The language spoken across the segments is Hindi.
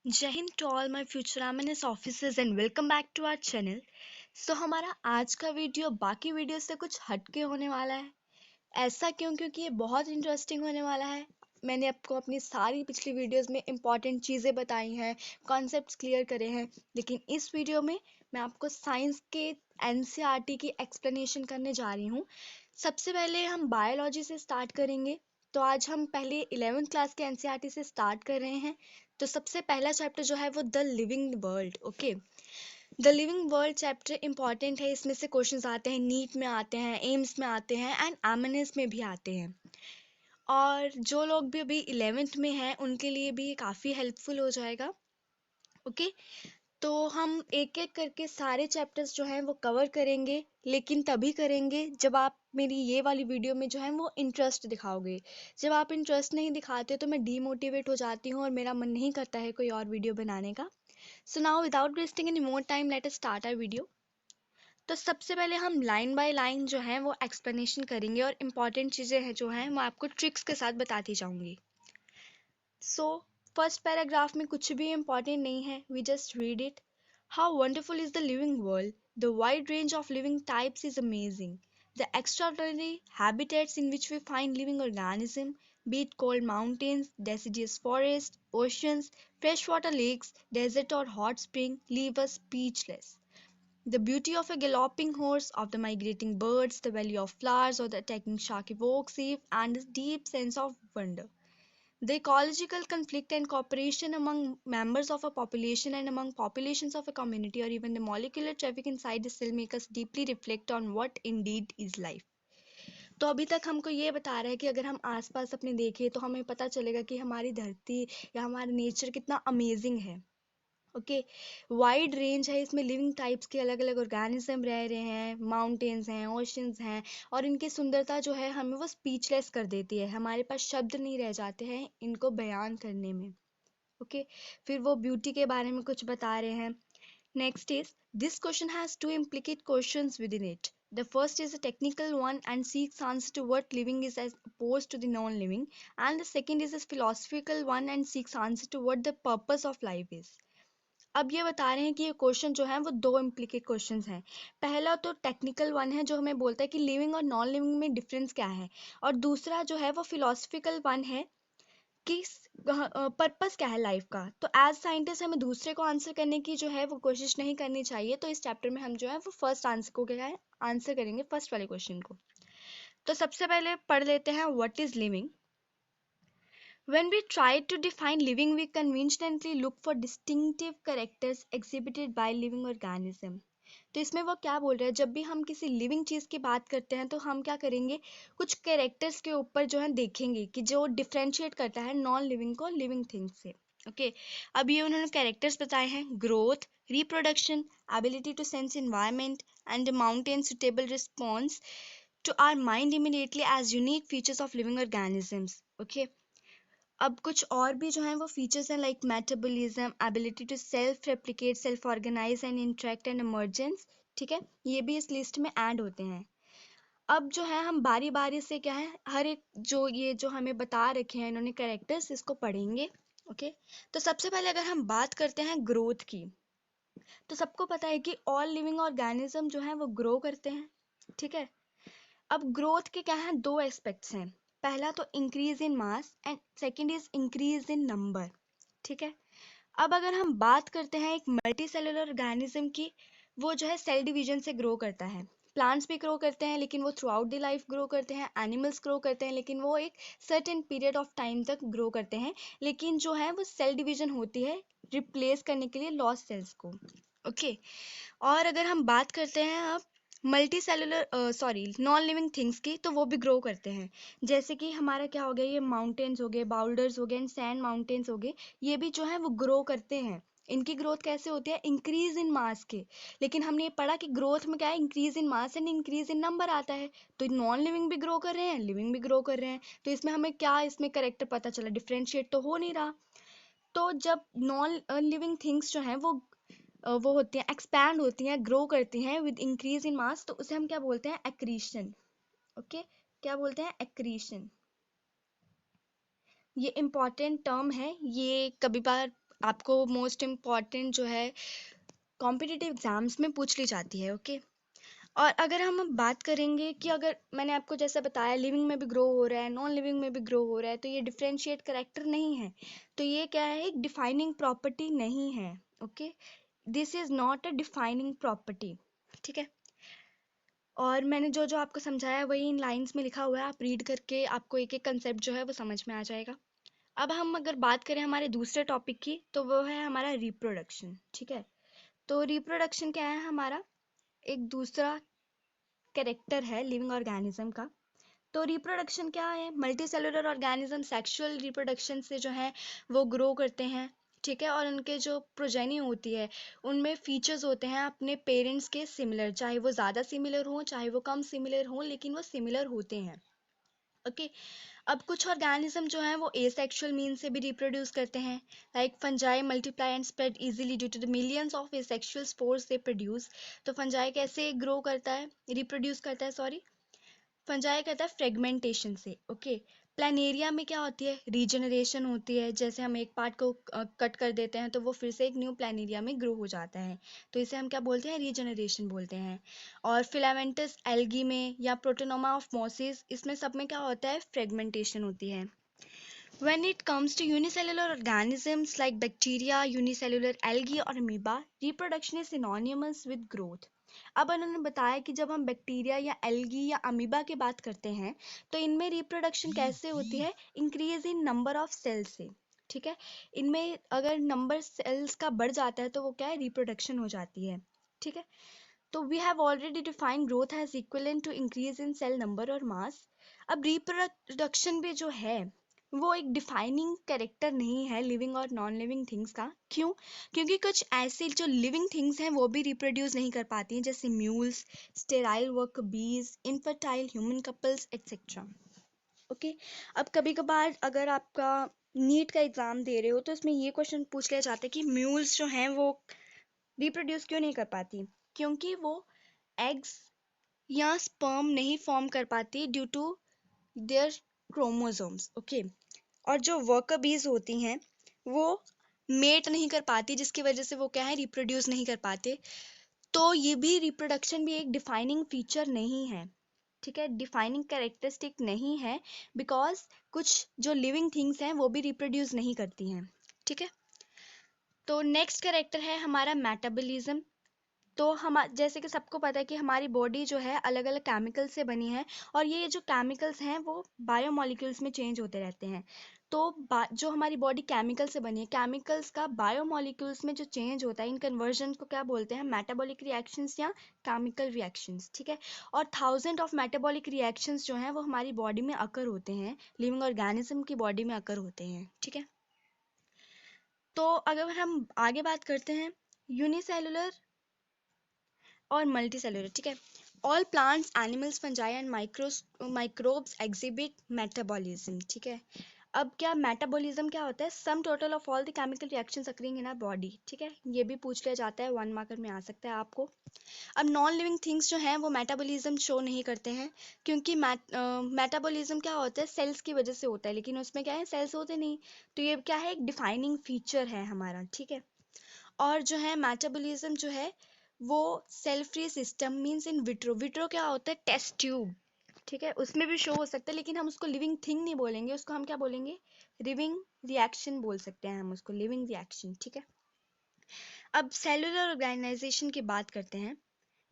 जय हिंद टू ऑल माय फ्यूचरामिनस officers and welcome back to our channel. हमारा आज का वीडियो बाकी वीडियो से कुछ हटके होने वाला है। ऐसा क्यों? क्योंकि ये बहुत इंटरेस्टिंग होने वाला है। मैंने आपको अपनी सारी पिछली वीडियोस में इंपॉर्टेंट चीज़ें बताई हैं, कॉन्सेप्ट्स क्लियर करे हैं, लेकिन इस वीडियो में मैं आपको साइंस के एनसीईआरटी की एक्सप्लेनेशन करने जा रही हूँ। सबसे पहले हम बायोलॉजी से स्टार्ट करेंगे। तो आज हम पहले 11th क्लास के एनसीईआरटी से स्टार्ट कर रहे हैं। तो सबसे पहला चैप्टर जो है वो the living world. Okay, the living world chapter important है। इसमें से क्वेश्चंस आते हैं, नीट में आते हैं, एम्स में आते हैं एंड एमएनएस में भी आते हैं। और जो लोग भी अभी 11th में हैं उनके लिए भी ये काफ़ी हेल्पफुल हो जाएगा। ओके, तो हम एक एक करके सारे चैप्टर्स जो हैं वो कवर करेंगे, लेकिन तभी करेंगे जब आप मेरी ये वाली वीडियो में जो है वो इंटरेस्ट दिखाओगे। जब आप इंटरेस्ट नहीं दिखाते तो मैं डीमोटिवेट हो जाती हूँ और मेरा मन नहीं करता है कोई और वीडियो बनाने का। So now without wasting any more time let us start our video. तो सबसे पहले हम लाइन बाय लाइन जो है वो एक्सप्लेनेशन करेंगे और इम्पॉर्टेंट चीज़ें हैं जो हैं मैं आपको ट्रिक्स के साथ बताती जाऊंगी। सो फर्स्ट पैराग्राफ में कुछ भी इम्पॉर्टेंट नहीं है, we just read it. How wonderful is the living world, the wide range of living types is amazing, the extraordinary habitats in which we find living organisms, be it cold mountains, deciduous forests, oceans, freshwater lakes, desert or hot spring, leave us speechless. The beauty of a galloping horse, of the migrating birds, the valley of flowers, or the attacking shark evokes awe and a deep sense of wonder. The ecological conflict and cooperation among members of a population and among populations of a community, or even the molecular traffic inside the cell, make us deeply reflect on what indeed is life. तो अभी तक हमको ये बता रहा है कि अगर हम आसपास अपने देखें तो हमें पता चलेगा कि हमारी धरती या हमारा नेचर कितना अमेजिंग है। ओके, वाइड रेंज है, इसमें लिविंग टाइप्स के अलग अलग ऑर्गेनिज्म रह रहे हैं, माउंटेन्स हैं, ओशंस हैं, और इनकी सुंदरता जो है हमें वो स्पीचलेस कर देती है। हमारे पास शब्द नहीं रह जाते हैं इनको बयान करने में। ओके, फिर वो ब्यूटी के बारे में कुछ बता रहे हैं। Next is, this question has to implicate questions within it. The first is a technical one and seeks answer to what living is as opposed to the non-living, and the second is a philosophical one and seeks answer to what the purpose of life is. अब ये बता रहे हैं कि ये क्वेश्चन जो है वो दो इम्प्लीकेट क्वेश्चंस हैं। पहला तो टेक्निकल वन है जो हमें बोलता है कि लिविंग और नॉन लिविंग में डिफरेंस क्या है, और दूसरा जो है वो फिलोसफिकल वन है कि पर्पस क्या है लाइफ का। तो एज साइंटिस्ट हमें दूसरे को आंसर करने की जो है वो कोशिश नहीं करनी चाहिए। तो इस चैप्टर में हम जो है वो फर्स्ट आंसर को क्या है आंसर करेंगे, फर्स्ट वाले क्वेश्चन को। तो सबसे पहले पढ़ लेते हैं what is living. When we try to define living, we conveniently look for distinctive characters exhibited by living organism. तो इसमें वो क्या बोल रहे हैं, जब भी हम किसी लिविंग चीज़ की बात करते हैं तो हम क्या करेंगे, कुछ कैरेक्टर्स के ऊपर जो है देखेंगे कि जो डिफ्रेंशिएट करता है नॉन लिविंग को लिविंग थिंग्स से। ओके, अब ये उन्होंने कैरेक्टर्स बताए हैं: growth, reproduction, ability to sense environment and mountain suitable response to our mind immediately as unique features of living organisms. Okay, अब कुछ और भी जो हैं वो फीचर्स हैं, like metabolism, ability to self replicate, self organise and interact and emergence. ठीक है, ये भी इस लिस्ट में ऐड होते हैं। अब जो है हम बारी बारी से क्या है हर एक जो ये जो हमें बता रखे हैं इन्होंने कैरेक्टर्स, इसको पढ़ेंगे। ओके, तो सबसे पहले अगर हम बात करते हैं ग्रोथ की, तो सबको पता है कि ऑल लिविंग ऑर्गेनिज्म जो है वो ग्रो करते हैं। ठीक है, अब ग्रोथ के क्या हैं, दो एस्पेक्ट्स हैं। पहला तो increase in mass and second is increase in number. ठीक है, अब अगर हम बात करते हैं एक मल्टी सेलुलर ऑर्गेनिज्म की, वो जो है सेल डिवीजन से ग्रो करता है। प्लांट्स भी ग्रो करते हैं लेकिन वो through out the life grow करते हैं, एनिमल्स ग्रो करते हैं लेकिन वो एक सर्टेन पीरियड ऑफ टाइम तक ग्रो करते हैं, लेकिन जो है वो सेल डिवीजन होती है रिप्लेस करने के लिए लॉस्ट सेल्स को। ओके, और अगर हम बात करते हैं अब multi cellular non living things की, तो वो भी ग्रो करते हैं। जैसे कि हमारा क्या हो गया, ये माउंटेन्स हो गए, बाउल्डर्स हो गए एंड सैंड माउंटेन्स हो गए, ये भी जो है वो ग्रो करते हैं। इनकी ग्रोथ कैसे होती है, इंक्रीज इन मास के। लेकिन हमने ये पढ़ा कि ग्रोथ में क्या है, increase in mass and increase in number आता है। तो नॉन लिविंग भी ग्रो कर रहे हैं, लिविंग भी ग्रो कर रहे हैं। तो इसमें हमें क्या इसमें करेक्टर पता चला, डिफ्रेंशिएट तो हो नहीं रहा। तो जब नॉन लिविंग थिंग्स जो हैं वो होती हैं, एक्सपैंड होती हैं, ग्रो करती हैं विद इंक्रीज इन मास, तो उसे हम क्या बोलते हैं, एक्रीशन। ओके, क्या बोलते हैं, एक्रीशन। ये इम्पॉर्टेंट टर्म है, ये कभी बार आपको मोस्ट इम्पॉर्टेंट जो है कॉम्पिटिटिव एग्जाम्स में पूछ ली जाती है। ओके, और अगर हम अब बात करेंगे कि अगर मैंने आपको जैसे बताया लिविंग में भी ग्रो हो रहा है, नॉन लिविंग में भी ग्रो हो रहा है, तो ये डिफरेंशिएट करेक्टर नहीं है, तो ये क्या है, एक डिफाइनिंग प्रॉपर्टी नहीं है। Okay, this is not a defining property. ठीक है, और मैंने जो जो आपको समझाया वही इन लाइंस में लिखा हुआ है, आप रीड करके आपको एक एक कंसेप्ट जो है वो समझ में आ जाएगा। अब हम अगर बात करें हमारे दूसरे टॉपिक की, तो वो है हमारा रिप्रोडक्शन। ठीक है, तो रिप्रोडक्शन क्या है, हमारा एक दूसरा कैरेक्टर है लिविंग ऑर्गेनिज्म का। तो रिप्रोडक्शन क्या है, multi cellular organism sexual reproduction से जो है वो ग्रो करते हैं। ठीक है, और उनके जो प्रोजेनी होती है उनमें फीचर्स होते हैं अपने पेरेंट्स के सिमिलर, चाहे वो ज़्यादा सिमिलर हों चाहे वो कम सिमिलर हों, लेकिन वो सिमिलर होते हैं। ओके, अब कुछ ऑर्गेनिज्म जो हैं वो एसेक्सुअल मीन से भी रिप्रोड्यूस करते हैं, like fungi multiply and spread easily due to the millions of asexual spores they produce. तो फंजाई कैसे ग्रो करता है, रिप्रोड्यूस करता है, सॉरी, फंजाई करता है फ्रेगमेंटेशन से। ओके, प्लानेरिया में क्या होती है, रीजनरेशन होती है, जैसे हम एक पार्ट को कट कर देते हैं तो वो फिर से एक न्यू प्लानेरिया में ग्रो हो जाता है, तो इसे हम क्या बोलते हैं, रीजनरेशन बोलते हैं। और फिलामेंटस एल्गी में या प्रोटोनोमा ऑफ मोसिस, इसमें सब में क्या होता है, फ्रेगमेंटेशन होती है। When it comes to unicellular organisms like bacteria, unicellular algae और amoeba, reproduction is synonymous with growth. अब उन्होंने बताया कि जब हम बैक्टीरिया या एल्गी या अमीबा की बात करते हैं तो इनमें रिप्रोडक्शन कैसे होती है, increase in number of cells से। ठीक है, इनमें अगर नंबर सेल्स का बढ़ जाता है तो वो क्या है, रिप्रोडक्शन हो जाती है। ठीक है, तो we have already defined growth as equivalent to increase in cell number और मास। अब रिप्रोडक्शन भी जो है वो एक डिफाइनिंग कैरेक्टर नहीं है लिविंग और नॉन लिविंग थिंग्स का। क्यों, क्योंकि कुछ ऐसे जो लिविंग थिंग्स हैं वो भी रिप्रोड्यूस नहीं कर पाती हैं, जैसे म्यूल्स, स्टेराइल वर्क बीज, infertile human couples etcetera. Okay, अब कभी कभार अगर आपका नीट का एग्जाम दे रहे हो तो इसमें ये क्वेश्चन पूछ लिया जाता है कि म्यूल्स जो हैं वो रिप्रोड्यूस क्यों नहीं कर पाती, क्योंकि वो एग्स या स्पर्म नहीं फॉर्म कर पाती due to their chromosomes. Okay, और जो वर्कर बीज होती हैं वो मेट नहीं कर पाती, जिसकी वजह से वो क्या है, रिप्रोड्यूस नहीं कर पाते। तो ये भी रिप्रोडक्शन भी एक डिफाइनिंग फीचर नहीं है। ठीक है, डिफाइनिंग कैरेक्टरिस्टिक नहीं है, बिकॉज कुछ जो लिविंग थिंग्स हैं वो भी रिप्रोड्यूस नहीं करती हैं। ठीक है, तो नेक्स्ट कैरेक्टर है हमारा मेटाबॉलिज्म। तो हम जैसे कि सबको पता है कि हमारी बॉडी जो है अलग अलग केमिकल से बनी है, और ये जो केमिकल्स हैं वो बायोमोलिक्यूल्स में चेंज होते रहते हैं। तो जो हमारी बॉडी केमिकल से बनी है, केमिकल्स का बायोमोलिक्यूल्स में जो चेंज होता है, इन कन्वर्जन को क्या बोलते हैं, मेटाबॉलिक रिएक्शंस या केमिकल रिएक्शंस। ठीक है, और थाउजेंड ऑफ मेटाबॉलिक रिएक्शंस जो हैं वो हमारी बॉडी में अकर होते हैं, लिविंग ऑर्गेनिज्म की बॉडी में अकर होते हैं। ठीक है, तो अगर हम आगे बात करते हैं यूनिसेलुलर और मल्टी सेलुलर। ठीक है, all plants animals fungi and microbes exhibit metabolism. ठीक है, अब क्या मेटाबॉलिज्म क्या होता है, sum total of all the chemical reactions occurring in our body. ठीक है, ये भी पूछ लिया जाता है, 1 मार्कर में आ सकता है आपको। अब नॉन लिविंग थिंग्स जो हैं वो मेटाबॉलिज्म शो नहीं करते हैं, क्योंकि मेटाबॉलिज्म क्या होता है, सेल्स की वजह से होता है, लेकिन उसमें क्या है, सेल्स होते नहीं। तो ये क्या है, एक डिफाइनिंग फीचर है हमारा। ठीक है, और जो है मेटाबॉलिज्म जो है वो cell free system means in vitro, vitro क्या होता है, टेस्ट ट्यूब। ठीक है, उसमें भी शो हो सकता है, लेकिन हम उसको लिविंग थिंग नहीं बोलेंगे, उसको हम क्या बोलेंगे, लिविंग रिएक्शन बोल सकते हैं हम उसको, लिविंग रिएक्शन। ठीक है, अब सेलुलर ऑर्गेनाइजेशन की बात करते हैं।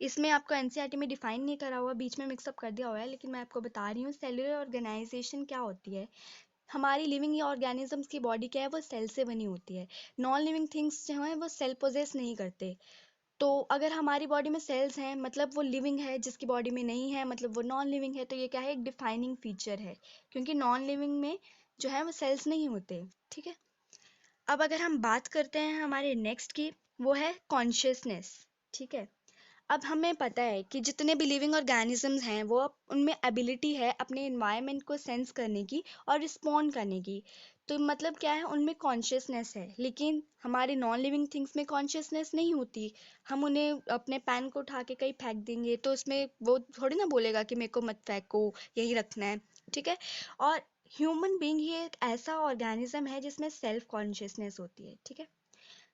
इसमें आपको एनसीईआरटी में डिफाइन नहीं करा हुआ, बीच में मिक्सअप कर दिया हुआ है, लेकिन मैं आपको बता रही हूँ सेलुलर ऑर्गेनाइजेशन क्या होती है। हमारी लिविंग ऑर्गेनिजम्स की बॉडी क्या है, वो सेल से बनी होती है। नॉन लिविंग थिंग्स जो हैं वो सेल पोजेस नहीं करते। तो अगर हमारी बॉडी में सेल्स हैं मतलब वो लिविंग है, जिसकी बॉडी में नहीं है मतलब वो नॉन लिविंग है। तो ये क्या है, एक डिफाइनिंग फीचर है, क्योंकि नॉन लिविंग में जो है वो सेल्स नहीं होते। ठीक है, अब अगर हम बात करते हैं हमारे नेक्स्ट की, वो है कॉन्शियसनेस। ठीक है, अब हमें पता है कि जितने भी लिविंग ऑर्गेनिजम्स हैं वो उनमें एबिलिटी है अपने इन्वायरमेंट को सेंस करने की और रिस्पॉन्ड करने की। तो मतलब क्या है, उनमें कॉन्शियसनेस है, लेकिन हमारे नॉन लिविंग थिंग्स में कॉन्शियसनेस नहीं होती। हम उन्हें अपने पैन को उठा के कहीं फेंक देंगे तो उसमें वो थोड़ी ना बोलेगा कि मेरे को मत फेंको, यही रखना है। ठीक है, और ह्यूमन बीइंग ही एक ऐसा ऑर्गेनिज्म है जिसमें सेल्फ कॉन्शियसनेस होती है। ठीक है,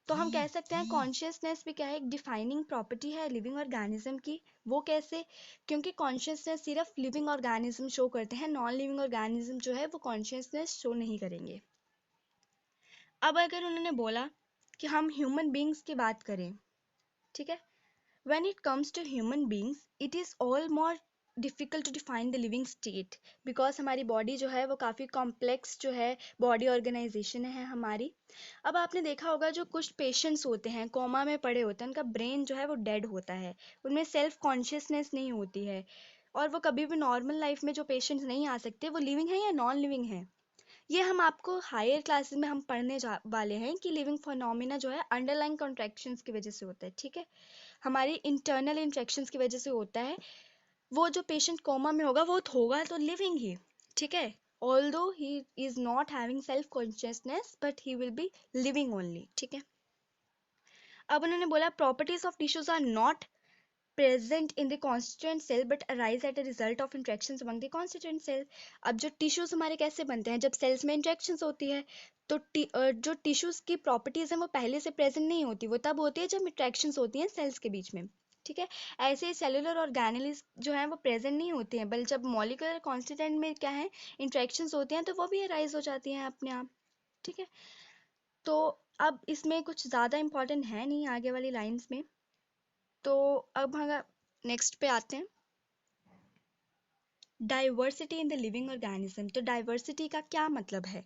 तो हम कह सकते हैं कॉन्शियसनेस भी क्या है, एक डिफाइनिंग प्रॉपर्टी है लिविंग ऑर्गेनिज्म की। वो कैसे? क्योंकि कॉन्शियसनेस सिर्फ लिविंग ऑर्गेनिज्म शो करते हैं, नॉन लिविंग ऑर्गेनिज्म जो है वो कॉन्शियसनेस शो नहीं करेंगे। अब अगर उन्होंने बोला कि हम ह्यूमन बींग्स की बात करें, ठीक है, when it comes to human beings it is all more difficult to define the living state because हमारी बॉडी जो है वो काफ़ी कॉम्प्लेक्स जो है बॉडी ऑर्गेनाइजेशन है हमारी। अब आपने देखा होगा जो कुछ पेशेंट्स होते हैं कोमा में पड़े होते हैं, उनका ब्रेन जो है वो डेड होता है, उनमें सेल्फ कॉन्शियसनेस नहीं होती है, और वो कभी भी नॉर्मल लाइफ में जो पेशेंट्स नहीं आ सकते वो लिविंग है या नॉन लिविंग है। ये हम आपको हायर क्लासेस में हम पढ़ने वाले हैं कि लिविंग फिनोमिना जो है अंडरलाइंग कॉन्ट्रैक्शंस की वजह से होता है, ठीक है, हमारी इंटरनल इंट्रैक्शंस की वजह से होता है। वो जो पेशेंट कोमा में होगा वो होगा तो लिविंग ही, ठीक है, although he is not having self consciousness but he will be living only, ठीक है। अब उन्होंने बोला properties of tissues are not present in the constituent cell but arise at a result of interactions among the constituent cell। अब जो टिश्यूज हमारे कैसे बनते हैं, जब सेल्स में इंट्रैक्शंस होती है तो जो टिश्यूज की प्रॉपर्टीज हैं वो पहले से प्रेजेंट नहीं होती, वो तब होती है जब इंट्रैक्शंस होती हैं सेल्स के बीच में, ठीक है। ऐसे ही सेलुलर ऑर्गेनेल्स जो हैं वो प्रेजेंट नहीं होती हैं, बल्कि जब मॉलिक्यूलर कॉन्स्टिट्यूएंट में क्या है इंट्रैक्शंस होती हैं तो वो भी अराइज हो जाती हैं अपने आप, ठीक है। तो अब इसमें कुछ ज़्यादा इंपॉर्टेंट है नहीं आगे वाली लाइंस में। तो अब हम नेक्स्ट पे आते हैं, diversity in the living organism. तो डाइवर्सिटी का क्या मतलब है?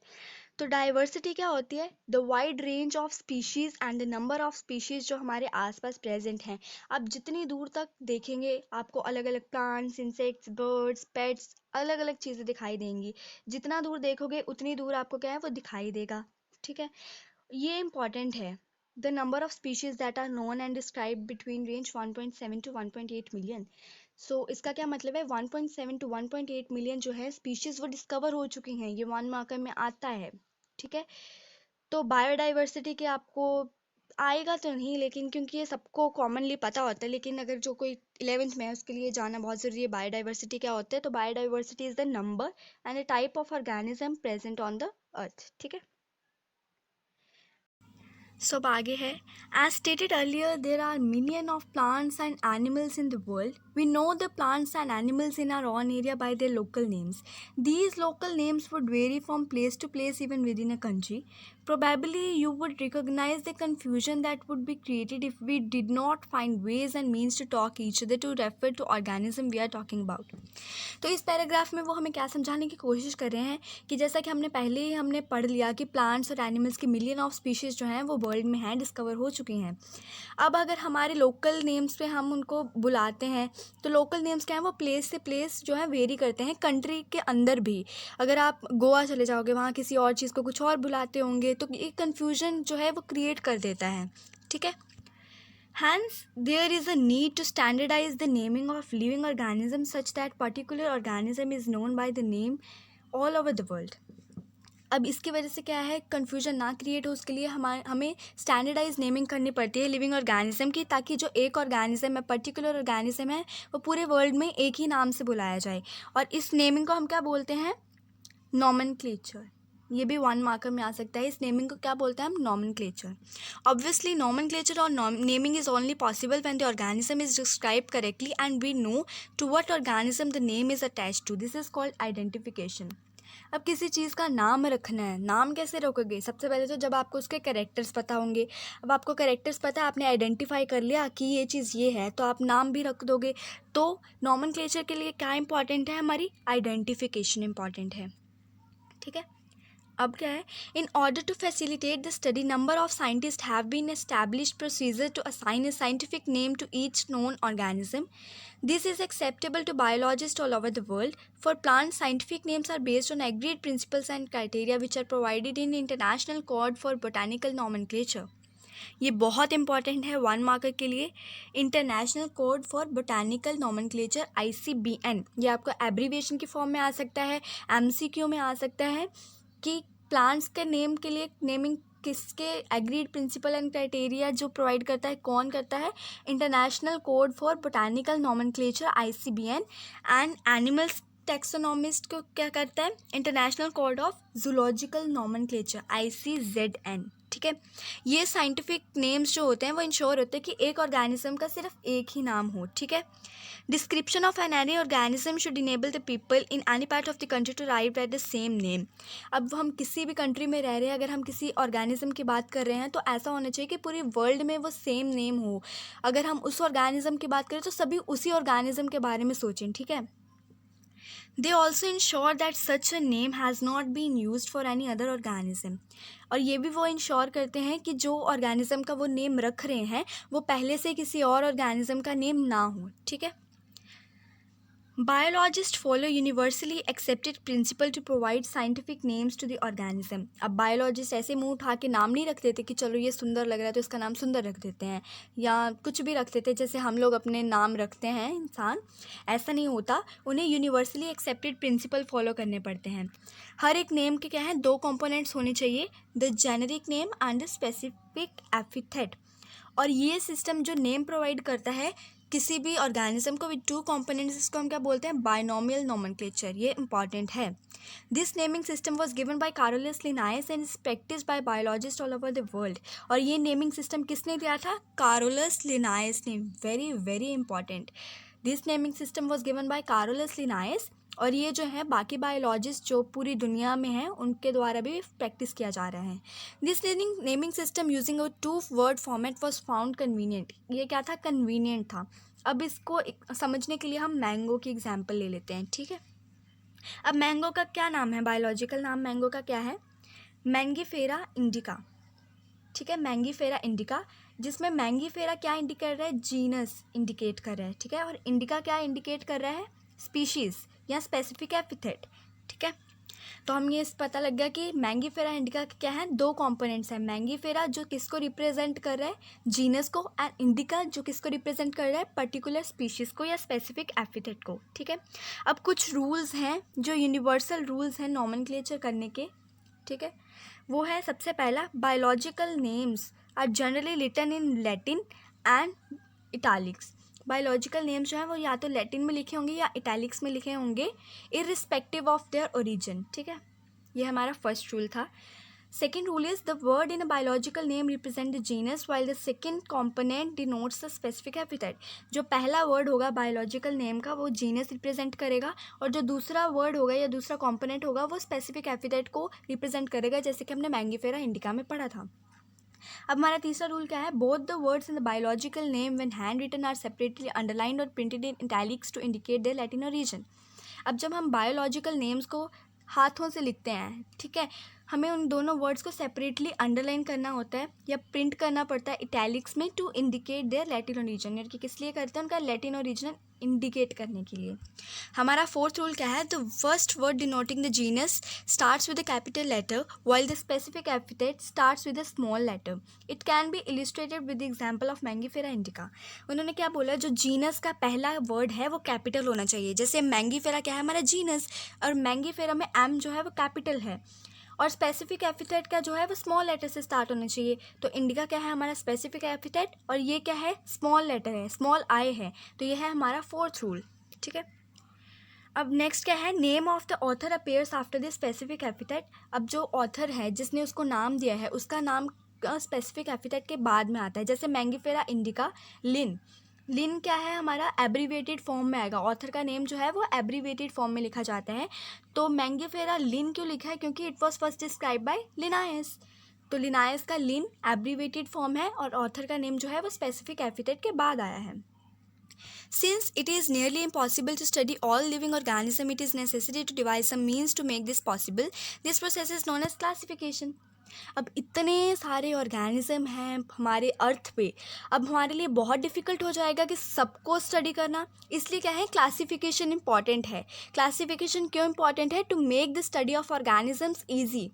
तो डाइवर्सिटी क्या होती है? The wide range of species and the number of species जो हमारे आसपास प्रेजेंट हैं। आप जितनी दूर तक देखेंगे आपको अलग अलग प्लांट्स, इंसेक्ट्स, बर्ड्स, पेट्स, अलग अलग चीज़ें दिखाई देंगी। जितना दूर देखोगे उतनी दूर आपको क्या है वो दिखाई देगा, ठीक है। ये इंपॉर्टेंट है। The number of species that are known and describe between range 1.7 to 1.8 million. So इसका क्या मतलब है, 1.7 to 1.8 मिलियन जो है स्पीशीज वो डिस्कवर हो चुकी हैं, ये वन मार्कर में आता है, ठीक है। तो बायोडाइवर्सिटी के आपको आएगा तो नहीं, लेकिन क्योंकि ये सबको कॉमनली पता होता है, लेकिन अगर जो कोई 11th में है उसके लिए जाना बहुत ज़रूरी है बायोडाइवर्सिटी क्या होता है। तो biodiversity is the number and the type of organism present on the earth, ठीक है। सो अब आगे है, as stated earlier there are million of plants and animals in the world. We know the plants and animals in our own area by their local names. These local names would vary from place to place even within a country. Probably you would recognize the confusion that would be created if we did not find ways and means to talk each other to refer to organism we are talking about. तो इस पैराग्राफ में वो हमें क्या समझाने की कोशिश कर रहे हैं कि जैसा कि हमने पहले ही हमने पढ़ लिया कि प्लांट्स और एनिमल्स की मिलियन ऑफ स्पीशीज़ जो हैं वो वर्ल्ड में हैं, डिस्कवर हो चुकी हैं। अब अगर हमारे लोकल नेम्स पे हम उनको बुलाते हैं तो लोकल नेम्स क्या हैं वो प्लेस से प्लेस जो है वेरी करते हैं, कंट्री के अंदर भी। अगर आप गोवा चले जाओगे वहाँ किसी और चीज़ को कुछ और बुलाते होंगे तो ये कन्फ्यूजन जो है वो क्रिएट कर देता है, ठीक है। Hence, there is a need to standardize the naming of living organisms such that particular organism is known by the name all over the world. अब इसकी वजह से क्या है, कन्फ्यूजन ना क्रिएट हो उसके लिए हमें स्टैंडर्डाइज नेमिंग करनी पड़ती है लिविंग ऑर्गेनिज्म की, ताकि जो एक ऑर्गेनिज्म है, पर्टिकुलर ऑर्गेनिज्म है, वो पूरे वर्ल्ड में एक ही नाम से बुलाया जाए। और इस नेमिंग को हम क्या बोलते हैं, नॉमेनक्लेचर। ये भी वन मार्कर में आ सकता है। इस नेमिंग को क्या बोलते हैं हम, नॉमेनक्लेचर। ऑब्वियसली नॉमेनक्लेचर और naming is only possible when the organism is described correctly and we know to what organism the name is attached to. This is called identification. अब किसी चीज़ का नाम रखना है, नाम कैसे रखोगे? सबसे पहले तो जब आपको उसके कैरेक्टर्स पता होंगे। अब आपको कैरेक्टर्स पता है, आपने आइडेंटिफाई कर लिया कि ये चीज़ ये है, तो आप नाम भी रख दोगे। तो नॉमेनक्लेचर के लिए क्या इंपॉर्टेंट है, हमारी आइडेंटिफिकेशन इंपॉर्टेंट है, ठीक है। अब क्या है, in order to facilitate the study number of scientist have been established procedure to assign a scientific name to each known organism. This is acceptable to biologists all over the world. For plants, scientific names are based on agreed principles and criteria which are provided in International Code for Botanical Nomenclature. ये बहुत इंपॉर्टेंट है वन मार्कर के लिए, international code for botanical nomenclature ICBN। ये आपको एब्रीविएशन की फॉर्म में आ सकता है, MCQ में आ सकता है कि प्लांट्स के नेम के लिए नेमिंग किसके एग्रीड प्रिंसिपल एंड क्राइटेरिया जो प्रोवाइड करता है, कौन करता है, international code for botanical nomenclature ICBN। And animals taxonomist को क्या करता है? International code of zoological nomenclature, ICZN, ठीक है। ये साइंटिफिक नेम्स जो होते हैं वो इंश्योर होते हैं कि एक ऑर्गेनिज्म का सिर्फ एक ही नाम हो, ठीक है। Description of an any organism should enable the people in any part of the country to write at the same name. अब हम किसी भी कंट्री में रह रहे हैं, अगर हम किसी ऑर्गेनिज्म की बात कर रहे हैं तो ऐसा होना चाहिए कि पूरी वर्ल्ड में वो सेम नेम हो। अगर हम उस ऑर्गेनिज्म की बात करें तो सभी उसी ऑर्गेनिज्म के बारे में सोचें, ठीक है। They also ensure that such a name has not been used for any other organism. और ये भी वो इंश्योर करते हैं कि जो ऑर्गेनिज्म का वो नेम रख रहे हैं वो पहले से किसी और ऑर्गेनिज्म का नेम ना हो, ठीक है। Biologists follow universally accepted principle to provide scientific names to the organism. अब बायोलॉजिस्ट ऐसे मुंह उठा के नाम नहीं रख देते कि चलो ये सुंदर लग रहा है तो इसका नाम सुंदर रख देते हैं, या कुछ भी रख देते हैं जैसे हम लोग अपने नाम रखते हैं इंसान, ऐसा नहीं होता। उन्हें यूनिवर्सली एक्सेप्टेड प्रिंसिपल फॉलो करने पड़ते हैं। हर एक नेम के क्या है, 2 कंपोनेंट्स होने चाहिए, the generic name and the specific epithet. और ये सिस्टम जो नेम प्रोवाइड करता है किसी भी ऑर्गेनिज्म को विद 2 कंपोनेंट्स, इसको हम क्या बोलते हैं? Binomial nomenclature. ये इंपॉर्टेंट है। This naming system was given by Carlos लिनायस and is practised by biologist all over the world. और ये नेमिंग सिस्टम किसने दिया था? कार्लोस लिनायस ने। Very very important. This naming system was given by Carlos लिनायस, और ये जो है बाकी बायोलॉजिस्ट जो पूरी दुनिया में हैं उनके द्वारा भी प्रैक्टिस किया जा रहा है। This naming system using a 2 word format was found convenient. ये क्या था? कन्वीनियंट था। अब इसको समझने के लिए हम मैंगो की एग्जांपल ले लेते हैं, ठीक है। अब मैंगो का क्या नाम है? बायोलॉजिकल नाम मैंगो का क्या है? मैंगीफेरा इंडिका, ठीक है। मैंगीफेरा इंडिका, जिसमें मैंगीफेरा क्या इंडिकेट कर रहा है? जीनस इंडिकेट कर रहा है, ठीक है। और इंडिका क्या इंडिकेट कर रहा है? स्पीशीज़ या स्पेसिफिक एपिथेट, ठीक है। तो हम ये पता लग गया कि मैंगीफेरा इंडिका क्या है? 2 कंपोनेंट्स हैं। मैंगीफेरा जो किसको रिप्रेजेंट कर रहा है? जीनस को, एंड इंडिका जो किसको रिप्रेजेंट कर रहा है? पर्टिकुलर स्पीशीज़ को या स्पेसिफिक एपिथेट को, ठीक है। अब कुछ रूल्स हैं जो यूनिवर्सल रूल्स हैं नॉमेनक्लेचर करने के, ठीक है। वो है सबसे पहला, biological names are generally written in Latin and italics. Biological names जो हैं वो या तो लैटिन में लिखे होंगे या इटैलिक्स में लिखे होंगे, इररिस्पेक्टिव ऑफ देयर ओरिजिन, ठीक है। ये हमारा फर्स्ट रूल था। Second rule is the word in a biological name represent the genus while the second component denotes the specific epithet. जो पहला वर्ड होगा बायोलॉजिकल नेम का वो जीनस रिप्रेजेंट करेगा, और जो दूसरा वर्ड होगा या दूसरा कॉम्पोनेंट होगा वो स्पेसिफिक एपिथेट को रिप्रेजेंट करेगा, जैसे कि हमने मैंगीफेरा इंडिका में पढ़ा था। अब हमारा तीसरा रूल क्या है? Both the words in the biological name when handwritten are separately underlined और printed in italics to indicate their Latin origin. अब जब हम बायोलॉजिकल नेम्स को हाथों से लिखते हैं, ठीक है, हमें उन दोनों वर्ड्स को सेपरेटली अंडरलाइन करना होता है या प्रिंट करना पड़ता है इटैलिक्स में to indicate their Latin origin. यानी कि किस लिए करते हैं? उनका लैटिन ओरिजिन इंडिकेट करने के लिए। हमारा फोर्थ रूल क्या है? The first word denoting the genus starts with a capital letter while the specific epithet starts with a small letter. It can be illustrated with the example of Mangifera indica. उन्होंने क्या बोला? जो जीनस का पहला वर्ड है वो कैपिटल होना चाहिए। जैसे मैंगीफेरा क्या है? हमारा जीनस, और मैंगीफेरा में एम जो है वो कैपिटल है, और स्पेसिफिक एपिथेट का जो है वो स्मॉल लेटर से स्टार्ट होना चाहिए। तो इंडिका क्या है? हमारा स्पेसिफिक एपिथेट, और ये क्या है? स्मॉल लेटर है, स्मॉल आई है। तो ये है हमारा फोर्थ रूल, ठीक है। अब नेक्स्ट क्या है? Name of the author appears after the specific epithet. अब जो ऑथर है जिसने उसको नाम दिया है उसका नाम स्पेसिफिक एपिथेट के बाद में आता है। जैसे मैंगीफेरा इंडिका, लिन। लिन क्या है? हमारा एब्रीवेटेड फॉर्म में आएगा। ऑथर का नेम जो है वो एब्रीवेटेड फॉर्म में लिखा जाता है। तो मैंगीफेरा लिन क्यों लिखा है? क्योंकि it was first describe by लिनायस। तो लिनायस का लिन एब्रीवेटेड फॉर्म है, और ऑथर का नेम जो है वो स्पेसिफिक एपिथेट के बाद आया है। Since it is nearly impossible to study all living organisms, it is necessary to devise some means to make this possible. This process is known as classification. अब इतने सारे ऑर्गेनिज्म हैं हमारे अर्थ पे, अब हमारे लिए बहुत डिफ़िकल्ट हो जाएगा कि सबको स्टडी करना। इसलिए क्या है? क्लासिफिकेशन इम्पॉर्टेंट है। क्लासिफिकेशन क्यों इम्पॉर्टेंट है? To make the study of organisms easy.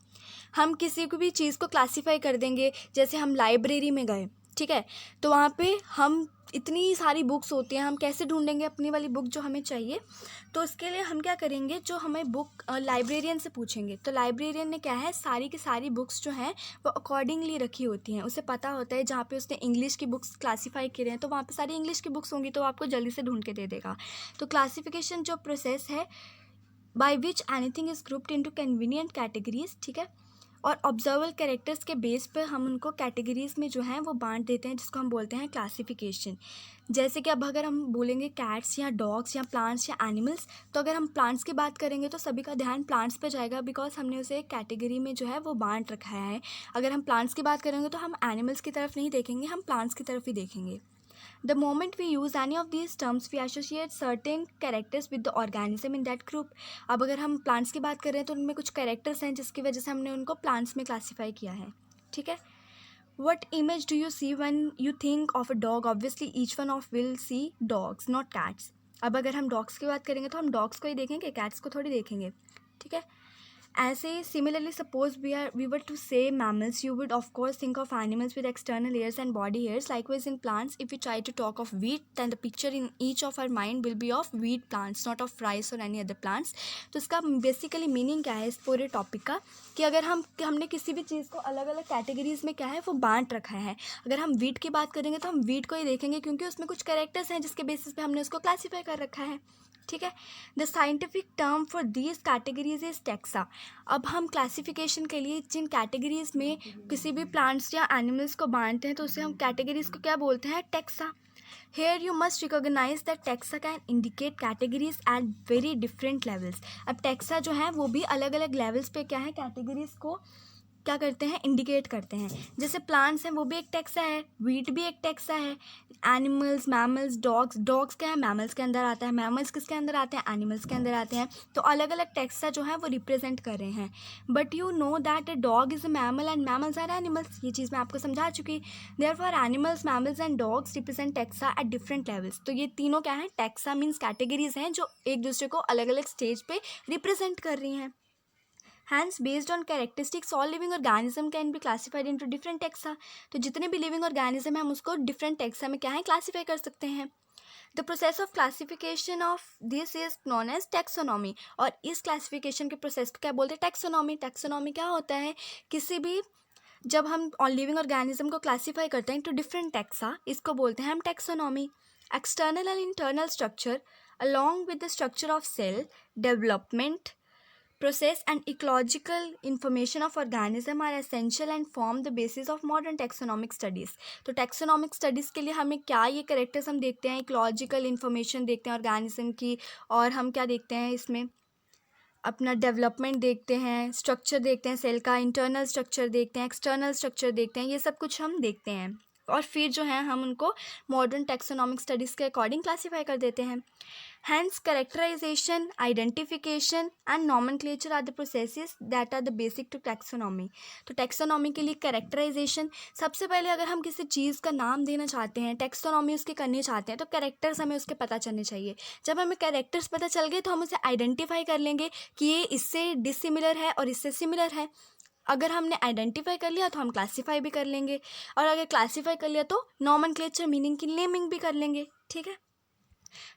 हम किसी को भी चीज़ को क्लासीफाई कर देंगे। जैसे हम लाइब्रेरी में गए, ठीक है, तो वहाँ पे हम इतनी सारी बुक्स होती हैं, हम कैसे ढूंढेंगे अपनी वाली बुक जो हमें चाहिए? तो उसके लिए हम क्या करेंगे? जो हमें बुक लाइब्रेरियन से पूछेंगे। तो लाइब्रेरियन ने क्या है? सारी की सारी बुक्स जो हैं वो अकॉर्डिंगली रखी होती हैं। उसे पता होता है जहाँ पे उसने इंग्लिश की बुक्स क्लासीफाई की हैं तो वहाँ पे सारी इंग्लिश की बुक्स होंगी, तो आपको जल्दी से ढूंढ के दे देगा। तो क्लासिफिकेशन जो प्रोसेस है by which anything is grouped into convenient categories, ठीक है। और ऑब्जर्वेबल कैरेक्टर्स के बेस पर हम उनको कैटेगरीज में जो है वो बांट देते हैं, जिसको हम बोलते हैं क्लासिफिकेशन। जैसे कि अब अगर हम बोलेंगे कैट्स या डॉग्स या प्लांट्स या एनिमल्स, तो अगर हम प्लांट्स की बात करेंगे तो सभी का ध्यान प्लांट्स पे जाएगा, बिकॉज हमने उसे एक कैटेगरी में जो है वो बांट रखा है। अगर हम प्लांट्स की बात करेंगे तो हम एनिमल्स की तरफ नहीं देखेंगे, हम प्लांट्स की तरफ ही देखेंगे। The moment we use any of these terms, we associate certain characters with the organism in that group. अब अगर हम plants की बात कर रहे हैं तो उनमें कुछ characters हैं जिसकी वजह से हमने उनको plants में classify किया है, ठीक है। What image do you see when you think of a dog? Obviously, each one of will see dogs, not cats. अब अगर हम dogs की बात करेंगे तो हम dogs को ही देखेंगे, cats को थोड़ी देखेंगे, ठीक है। ऐसे ही similarly suppose we were to say mammals, you would of course think of animals with external ears and body hairs. Likewise in plants, if we try to talk of wheat, then the picture in each of our mind will be of wheat plants, not of rice or any other plants. तो इसका बेसिकली मीनिंग क्या है इस पूरे टॉपिक का, कि अगर हमने किसी भी चीज़ को अलग अलग कैटेगरीज में क्या है वो बांट रखा है। अगर हम वीट की बात करेंगे तो हम वीट को ही देखेंगे, क्योंकि उसमें कुछ कैरेक्टर्स हैं जिसके बेसिस पे हमने उसको क्लासीफाई कर रखा है, ठीक है। The scientific term for these categories is taxa. अब हम क्लासिफिकेशन के लिए जिन कैटेगरीज में किसी भी प्लांट्स या एनिमल्स को बांटते हैं तो उसे हम कैटेगरीज को क्या बोलते हैं, taxa. Here you must recognise that taxa can indicate categories at very different levels. अब टेक्सा जो है वो भी अलग अलग लेवल्स पे क्या है कैटेगरीज को क्या करते हैं, इंडिकेट करते हैं। जैसे प्लांट्स हैं वो भी एक टेक्सा है, वीट भी एक टेक्सा है, एनिमल्स, मैमल्स, डॉग्स क्या है मैमल्स के अंदर आता है, मैमल्स किसके अंदर आते हैं, एनिमल्स के अंदर आते हैं। तो अलग अलग टेक्सा जो है वो रिप्रेजेंट कर रहे हैं। But you know that a dog is a mammal and mammals are animals, ये चीज़ मैं आपको समझा चुकी। Therefore animals, mammals and dogs represent taxa at different levels. तो ये तीनों क्या है, टेक्सा मीन्स कैटेगरीज हैं जो एक दूसरे को अलग अलग स्टेज पे रिप्रेजेंट कर रही हैं। Hence, based on characteristics, all living organism can be classified into different taxa. तो जितने भी living organism हैं हम उसको different taxa में क्या है classify कर सकते हैं। The process of classification of this is known as taxonomy. और इस classification के process को क्या बोलते हैं, taxonomy. Taxonomy क्या होता है, किसी भी जब हम लिविंग ऑर्गेनिज्म को क्लासीफाई करते हैं टू डिफरेंट टैक्सा, इसको बोलते हैं हम taxonomy. External and internal structure along with the structure of cell development, process and ecological information of organism are essential and form the basis of modern taxonomic studies. तो taxonomic studies के लिए हमें क्या ये characters हम देखते हैं, ecological information देखते हैं organism की, और हम क्या देखते हैं इसमें अपना डेवलपमेंट देखते हैं, स्ट्रक्चर देखते हैं सेल का, इंटरनल स्ट्रक्चर देखते हैं, एक्सटर्नल स्ट्रक्चर देखते हैं, ये सब कुछ हम देखते हैं। और फिर जो है हम उनको मॉडर्न टैक्सोनॉमिक स्टडीज़ के अकॉर्डिंग क्लासीफाई कर देते हैं। Hence, characterization, identification and nomenclature are the processes that are the basic to taxonomy. तो taxonomy के लिए characterization, सबसे पहले अगर हम किसी चीज़ का नाम देना चाहते हैं, taxonomy उसके करनी चाहते हैं, तो characters हमें उसके पता चलने चाहिए। जब हमें characters पता चल गए तो हम उसे identify कर लेंगे कि ये इससे dissimilar है और इससे similar है। अगर हमने आइडेंटिफाई कर लिया तो हम क्लासीफाई भी कर लेंगे, और अगर क्लासीफाई कर लिया तो नॉमेनक्लेचर मीनिंग की नेमिंग भी कर लेंगे, ठीक है।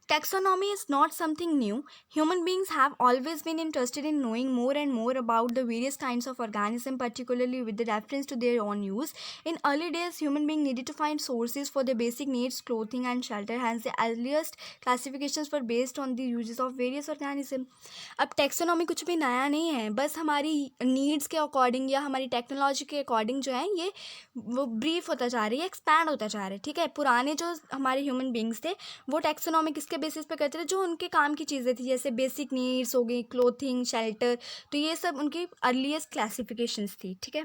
Taxonomy is not something new. Human beings have always been interested in knowing more and more about the various kinds of organisms, particularly with the reference to their own use. In early days, human beings needed to find sources for their basic needs, clothing and shelter. Hence, the earliest classifications were based on the uses of various organisms. अब taxonomy कुछ भी नया नहीं है, बस हमारी needs के according या हमारी टेक्नोलॉजी के according जो है ये वो ब्रीफ होता जा रही है, एक्सपैंड होता जा रहा है, ठीक है। पुराने जो हमारे ह्यूमन बींग्स थे वो टैक्सोनॉमी किसके बेसिस पे करते थे, जो उनके काम की चीज़ें थी, जैसे बेसिक नीड्स हो गई, क्लोथिंग, शेल्टर, तो ये सब उनकी अर्लीस्ट क्लासिफिकेशंस थी, ठीक है।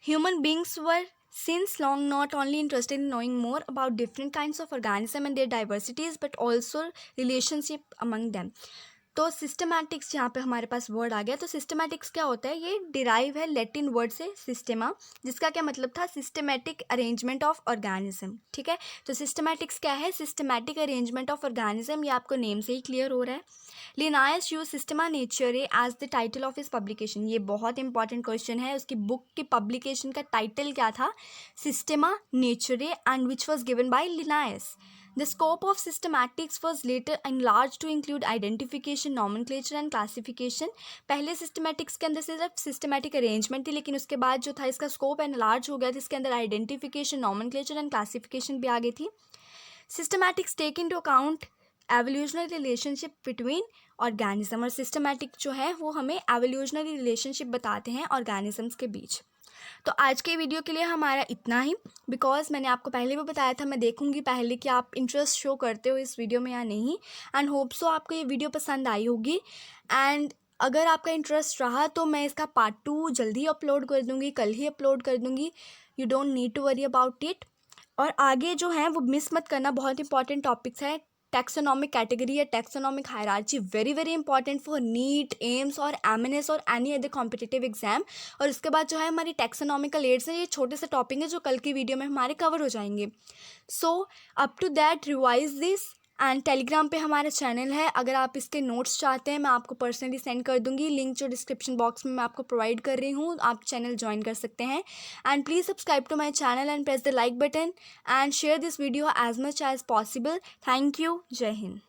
Human beings were since long not only interested in knowing more about different kinds of organisms and their diversities but also relationship among them. तो सिस्टमैटिक्स यहाँ पे हमारे पास वर्ड आ गया। तो सिस्टमैटिक्स क्या होता है, ये डिराइव है लैटिन वर्ड से सिस्टेमा, जिसका क्या मतलब था, सिस्टमैटिक अरेंजमेंट ऑफ ऑर्गेनिज्म, ठीक है। तो सिस्टमैटिक्स क्या है, सिस्टमैटिक अरेंजमेंट ऑफ ऑर्गेनिज्म, ये आपको नेम से ही क्लियर हो रहा है। Linnaeus use Systema Naturae as the title of his publication, ये बहुत इंपॉर्टेंट क्वेश्चन है। उसकी बुक की पब्लिकेशन का टाइटल क्या था, Systema नेचुरे, and which was given by लिनायस। The scope of systematics was later enlarged to include identification, nomenclature and classification. पहले systematics के अंदर सिर्फ systematic arrangement थी, लेकिन उसके बाद जो था इसका scope enlarge हो गया था, इसके अंदर identification, nomenclature and classification भी आ गई थी। Systematics take into account evolutionary relationship between organism, और सिस्टमैटिक जो है वो हमें एवोल्यूशनरी रिलेशनशिप बताते हैं ऑर्गेनिजम्स के बीच। तो आज के वीडियो के लिए हमारा इतना ही, बिकॉज मैंने आपको पहले भी बताया था, मैं देखूंगी पहले कि आप इंटरेस्ट शो करते हो इस वीडियो में या नहीं, एंड होप सो आपको ये वीडियो पसंद आई होगी। एंड अगर आपका इंटरेस्ट रहा तो मैं इसका पार्ट 2 जल्दी अपलोड कर दूंगी, कल ही अपलोड कर दूंगी। You don't need to worry about it. और आगे जो है वो मिस मत करना, बहुत इंपॉर्टेंट टॉपिक्स है। टैक्सोनॉमिक कैटेगरी या taxonomic hierarchy, very very important for NEET, AIIMS और एमएनएस और एनी अदर कॉम्पिटिटिव एग्जाम। और इसके बाद जो है हमारी टैक्सोनॉमिकल एड्स है, ये छोटे से टॉपिक है जो कल की वीडियो में हमारे कवर हो जाएंगे। So up to that revise this. And Telegram पे हमारा चैनल है, अगर आप इसके नोट्स चाहते हैं मैं आपको पर्सनली सेंड कर दूंगी, लिंक जो डिस्क्रिप्शन बॉक्स में मैं आपको प्रोवाइड कर रही हूँ, आप चैनल ज्वाइन कर सकते हैं। And please subscribe to my channel and press the like button and share this video as much as possible. Thank you. जय हिंद।